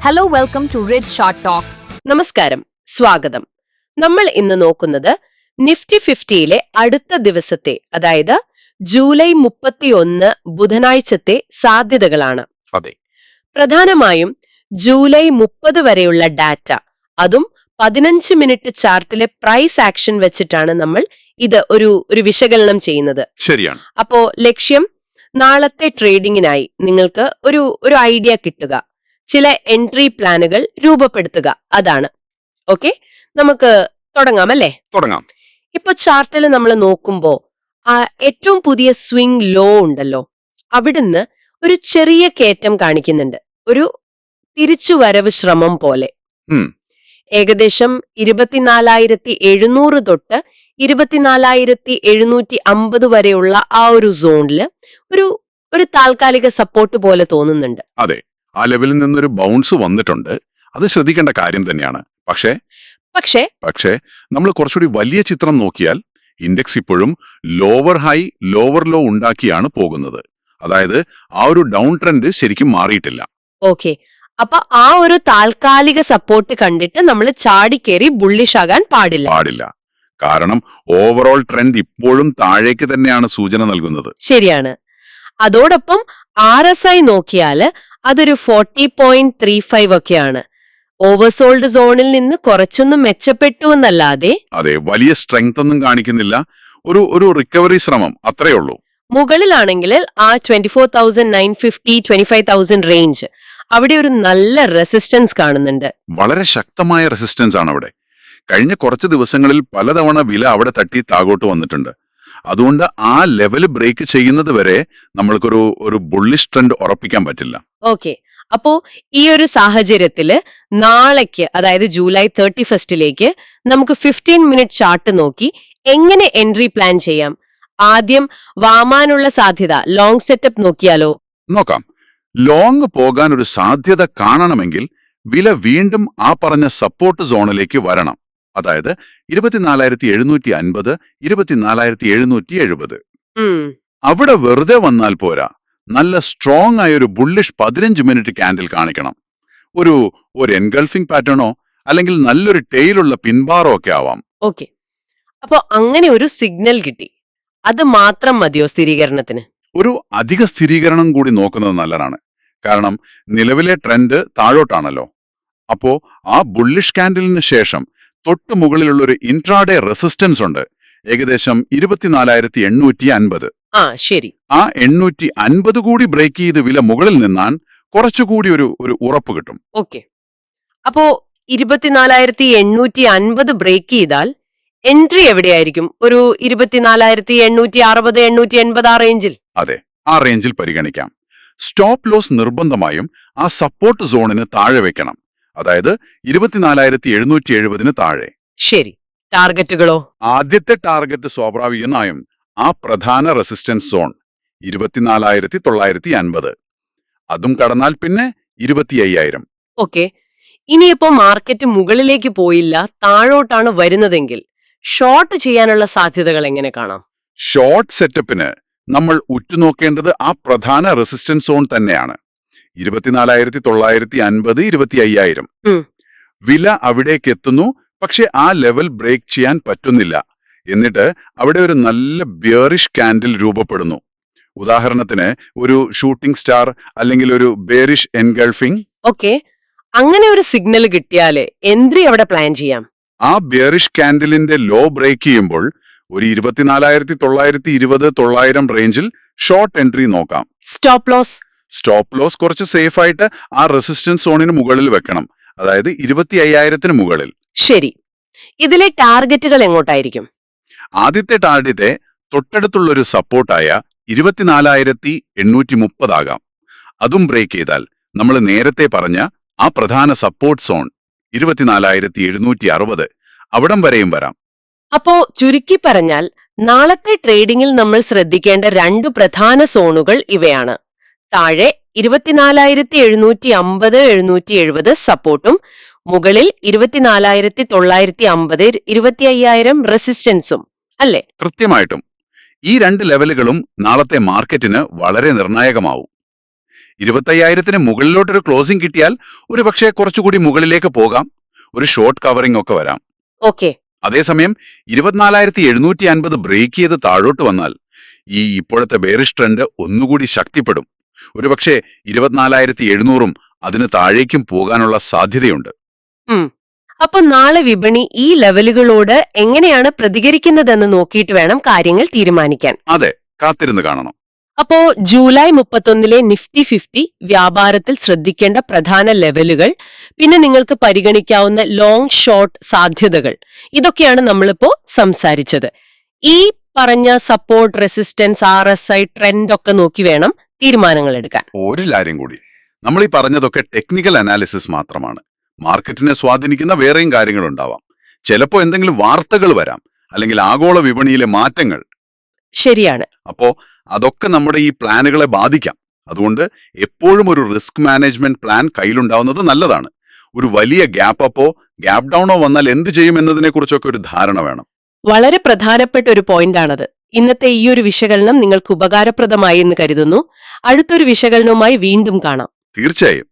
Hello, welcome to Red Short Talks. നമസ്കാരം, സ്വാഗതം. നമ്മൾ ഇന്ന് നോക്കുന്നത് നിഫ്റ്റി 50യിലെ അടുത്ത ദിവസത്തെ, അതായത് ജൂലൈ 31 ബുധനാഴ്ചത്തെ സാധ്യതകളാണ്. അതെ, പ്രധാനമായും ജൂലൈ 30 വരെയുള്ള ഡാറ്റ, അതും 15 മിനിറ്റ് ചാർട്ടിലെ പ്രൈസ് ആക്ഷൻ വെച്ചിട്ടാണ് നമ്മൾ ഇത് ഒരു വിശകലനം ചെയ്യുന്നത്. ശരിയാണ്. അപ്പോ ലക്ഷ്യം നാളത്തെ ട്രേഡിങ്ങിനായി നിങ്ങൾക്ക് ഒരു ഐഡിയ കിട്ടുക, ചില എൻട്രി പ്ലാനുകൾ രൂപപ്പെടുത്തുക, അതാണ്. ഓക്കെ, നമുക്ക് തുടങ്ങാം അല്ലേ? തുടങ്ങാം. ഇപ്പൊ ചാർട്ടിൽ നമ്മൾ നോക്കുമ്പോ ഏറ്റവും പുതിയ സ്വിംഗ് ലോ ഉണ്ടല്ലോ, അവിടുന്ന് ഒരു ചെറിയ കയറ്റം കാണിക്കുന്നുണ്ട്, ഒരു തിരിച്ചുവരവ് ശ്രമം പോലെ. ഏകദേശം 24,700 തൊട്ട് 24,750 വരെയുള്ള ആ ഒരു സോണില് ഒരു താൽക്കാലിക സപ്പോർട്ട് പോലെ തോന്നുന്നുണ്ട്. അതെ, ആ ലെവലിൽ നിന്നൊരു ബൗൺസ് വന്നിട്ടുണ്ട്. അത് ശ്രദ്ധിക്കേണ്ട കാര്യം തന്നെയാണ്. പക്ഷേ നമ്മൾ കുറച്ചുകൂടി വലിയ ചിത്രം നോക്കിയാൽ ഇൻഡെക്സ് ഇപ്പോഴും ലോവർ ഹൈ ലോവർ ലോ ഉണ്ടാക്കിയാണ് പോകുന്നത്. അതായത് ആ ഒരു ഡൗൺ ട്രെൻഡ് ശരിക്കും മാറിയിട്ടില്ല. ഓക്കെ, അപ്പൊ ആ ഒരു താൽക്കാലിക സപ്പോർട്ട് കണ്ടിട്ട് നമ്മൾ ചാടിക്കേറി ബുള്ളിഷ് ആകാൻ പാടില്ല. കാരണം ഓവറോൾ ട്രെൻഡ് ഇപ്പോഴും താഴേക്ക് തന്നെയാണ് സൂചന നൽകുന്നത്. ശരിയാണ്. അതോടൊപ്പം RSI നോക്കിയാല് അതൊരു 40.35 ഒക്കെയാണ്. ഓവർസോൾഡ് സോണിൽ നിന്ന് കുറച്ചൊന്നും മെച്ചപ്പെട്ടു എന്നല്ലാതെ അതെ, വലിയ സ്ട്രെങ്ത് ഒന്നും കാണിക്കുന്നില്ല. ഒരു റിക്കവറി ശ്രമം, അത്രേ ഉള്ളൂ. മുകളിലാണെങ്കിൽ ആ 24,950 25,000 റേഞ്ച്, അവിടെ ഒരു നല്ല റെസിസ്റ്റൻസ് കാണുന്നുണ്ട്. വളരെ ശക്തമായ റെസിസ്റ്റൻസ് ആണ് അവിടെ. കഴിഞ്ഞ കുറച്ച് ദിവസങ്ങളിൽ പലതവണ വില അവിടെ തട്ടി താഴോട്ട് വന്നിട്ടുണ്ട്. അതുകൊണ്ട് ആ ലെവൽ ബ്രേക്ക് ചെയ്യുന്നത് വരെ നമ്മൾക്കൊരു ബുള്ളിഷ് ട്രെൻഡ് ഉറപ്പിക്കാൻ പറ്റില്ല. ഓക്കെ, അപ്പോ ഈ ഒരു സാഹചര്യത്തില് നാളേക്ക്, അതായത് ജൂലൈ 31 നമുക്ക് 15 മിനിറ്റ് ചാർട്ട് നോക്കി എങ്ങനെ എൻട്രി പ്ലാൻ ചെയ്യാം? ആദ്യം വാമാനുള്ള സാധ്യത, ലോങ് സെറ്റപ്പ് നോക്കിയാലോ? നോക്കാം. ലോങ് പോകാൻ ഒരു സാധ്യത കാണണമെങ്കിൽ വില വീണ്ടും ആ പറഞ്ഞ സപ്പോർട്ട് സോണിലേക്ക് വരണം. അതായത് 24,750 24,770. അവിടെ വെറുതെ വന്നാൽ പോരാ, നല്ല സ്ട്രോങ് ആയ ഒരു ബുള്ളിഷ് 15 മിനിറ്റ് ക്യാൻഡിൽ കാണിക്കണം. ഒരു എൻഗൾഫിംഗ് പാറ്റേണോ അല്ലെങ്കിൽ നല്ലൊരു ടെയിലുള്ള പിൻബാറോ ഒക്കെ ആവാം. ഓക്കെ, അപ്പോ അങ്ങനെ ഒരു സിഗ്നൽ കിട്ടി, അത് മാത്രം മതിയോ സ്ഥിരീകരണത്തിന്? ഒരു അധിക സ്ഥിരീകരണം കൂടി നോക്കുന്നത് നല്ലതാണ്. കാരണം നിലവിലെ ട്രെൻഡ് താഴോട്ടാണല്ലോ. അപ്പോ ആ ബുള്ളിഷ് ക്യാൻഡിലിന് ശേഷം തൊട്ടു മുകളിലുള്ള ഒരു ഇൻട്രാഡേ റെസിസ്റ്റൻസ് ഉണ്ട്, ഏകദേശം 24,850. ശരി. ആ 850 കൂടി ബ്രേക്ക് ചെയ്ത് വില മുകളിൽ നിന്നാൽ കുറച്ചുകൂടി ഒരു ഉറപ്പ് കിട്ടും. ഓക്കെ, അപ്പോ 24,850 ബ്രേക്ക് ചെയ്താൽ എൻട്രി എവിടെയായിരിക്കും? ഒരു 24,860 880 ആ റേഞ്ചിൽ. അതെ, ആ റേഞ്ചിൽ പരിഗണിക്കാം. സ്റ്റോപ്പ് ലോസ് നിർബന്ധമായും ആ സപ്പോർട്ട് സോണിന് താഴെ വെക്കണം, അതായത് 24,770 താഴെ. ശരി. ടാർഗറ്റുകളോ? ആദ്യത്തെ ടാർഗറ്റ് സ്വാഭാവികമായും ആ പ്രധാന റെസിസ്റ്റൻസ് സോൺ 24,950. അതും കടന്നാൽ പിന്നെ 25,000. ഓക്കെ, ഇനിയിപ്പോ മാർക്കറ്റ് മുകളിലേക്ക് പോയില്ല, താഴോട്ടാണ് വരുന്നതെങ്കിൽ ഷോർട്ട് ചെയ്യാനുള്ള സാധ്യതകൾ എങ്ങനെ കാണാം? ഷോർട്ട് സെറ്റപ്പിന് നമ്മൾ ഉറ്റുനോക്കേണ്ടത് ആ പ്രധാന റെസിസ്റ്റൻസ് സോൺ തന്നെയാണ്, 24,950 25,000. വില അവിടേക്ക് എത്തുന്നു, പക്ഷെ ആ ലെവൽ ബ്രേക്ക് ചെയ്യാൻ പറ്റുന്നില്ല. എന്നിട്ട് അവിടെ ഒരു നല്ല ബിയറിഷ് ക്യാൻഡിൽ രൂപപ്പെടുന്നു. ഉദാഹരണത്തിന് ഒരു ഷൂട്ടിംഗ് സ്റ്റാർ അല്ലെങ്കിൽ ഒരു ബെയറിഷ് എൻഗൾഫിംഗ്. ഓക്കെ, അങ്ങനെ ഒരു സിഗ്നൽ കിട്ടിയാലേ എൻട്രി അവിടെ പ്ലാൻ ചെയ്യാം. ആ ബെയറിഷ് ക്യാൻഡിലിന്റെ ലോ ബ്രേക്ക് ചെയ്യുമ്പോൾ ഒരു 24,920 900 റേഞ്ചിൽ ഷോർട്ട് എൻട്രി നോക്കാം. സ്റ്റോപ്പ് ലോസ് കുറച്ച് സേഫ് ആയിട്ട് ആ റെസിസ്റ്റൻസ് സോണിന് മുകളിൽ വെക്കണം, അതായത് 25,000 മുകളിൽ. ശരി. ഇതിലെ ടാർഗറ്റുകൾ എങ്ങോട്ടായിരിക്കും? ആദ്യത്തെ ടാർഗറ്റ് തൊട്ടടുത്തുള്ളൊരു സപ്പോർട്ടായ 24,830 ആകാം. അതും ബ്രേക്ക് ചെയ്താൽ നമ്മൾ നേരത്തെ പറഞ്ഞ ആ പ്രധാന സപ്പോർട്ട് സോൺ 24,760 അവിടം വരെയും വരാം. അപ്പോ ചുരുക്കി പറഞ്ഞാൽ നാളത്തെ ട്രേഡിംഗിൽ നമ്മൾ ശ്രദ്ധിക്കേണ്ട 2 പ്രധാന സോണുകൾ ഇവയാണ്. താഴെ 24,750 770 സപ്പോർട്ടും മുകളിൽ 24,950 25,000 റെസിസ്റ്റൻസും അല്ലേ? കൃത്യമായിട്ടും ഈ 2 ലെവലുകളും നാളത്തെ മാർക്കറ്റിന് വളരെ നിർണായകമാവും. 25,000-ന് മുകളിലോട്ടൊരു ക്ലോസിംഗ് കിട്ടിയാൽ ഒരു പക്ഷേ കുറച്ചുകൂടി മുകളിലേക്ക് പോകാം, ഒരു ഷോർട്ട് കവറിംഗ് ഒക്കെ വരാം. ഓക്കെ. അതേസമയം 24,750 ബ്രേക്ക് ചെയ്ത് താഴോട്ട് വന്നാൽ ഈ ഇപ്പോഴത്തെ ബെയറിഷ് ട്രെൻഡ് ഒന്നുകൂടി ശക്തിപ്പെടും. ഒരുപക്ഷെ 24,700-ഉം അതിന് താഴേക്കും പോകാനുള്ള സാധ്യതയുണ്ട്. അപ്പൊ നാളെ വിപണി ഈ ലെവലുകളോട് എങ്ങനെയാണ് പ്രതികരിക്കുന്നതെന്ന് നോക്കിയിട്ട് വേണം കാര്യങ്ങൾ തീരുമാനിക്കാൻ. അതെ, കാത്തിരുന്ന് കാണണം. അപ്പോ ജൂലൈ 31-ലെ നിഫ്റ്റി 50 വ്യാപാരത്തിൽ ശ്രദ്ധിക്കേണ്ട പ്രധാന ലെവലുകൾ, പിന്നെ നിങ്ങൾക്ക് പരിഗണിക്കാവുന്ന ലോങ് ഷോർട്ട് സാധ്യതകൾ, ഇതൊക്കെയാണ് നമ്മളിപ്പോ സംസാരിച്ചത്. ഈ പറഞ്ഞ സപ്പോർട്ട്, റെസിസ്റ്റൻസ്, RSI ട്രെൻഡ് ഒക്കെ നോക്കി വേണം തീരുമാനങ്ങൾ എടുക്കാൻ. ഒരു കാര്യം കൂടി, നമ്മൾ ഈ പറഞ്ഞതൊക്കെ ടെക്നിക്കൽ അനാലിസിസ് മാത്രമാണ്. മാർക്കറ്റിനെ സ്വാധീനിക്കുന്ന വേറെയും കാര്യങ്ങളുണ്ടാവാം. ചിലപ്പോ എന്തെങ്കിലും വാർത്തകൾ വരാം, അല്ലെങ്കിൽ ആഗോള വിപണിയിലെ മാറ്റങ്ങൾ. ശരിയാണ്. അപ്പോ അതൊക്കെ നമ്മുടെ ഈ പ്ലാനുകളെ ബാധിക്കാം. അതുകൊണ്ട് എപ്പോഴും ഒരു റിസ്ക് മാനേജ്മെന്റ് പ്ലാൻ കയ്യിലുണ്ടാവുന്നത് നല്ലതാണ്. ഒരു വലിയ ഗ്യാപ്പ് അപ്പോ ഗ്യാപ്പ് ഡൗണോ വന്നാൽ എന്ത് ചെയ്യും എന്നതിനെ കുറിച്ചൊക്കെ ഒരു ധാരണ വേണം. വളരെ പ്രധാനപ്പെട്ട ഒരു പോയിന്റാണത്. ഇന്നത്തെ ഈ ഒരു വിശകലനം നിങ്ങൾക്ക് ഉപകാരപ്രദമായി എന്ന് കരുതുന്നു. അടുത്തൊരു വിശകലനവുമായി വീണ്ടും കാണാം. തീർച്ചയായും.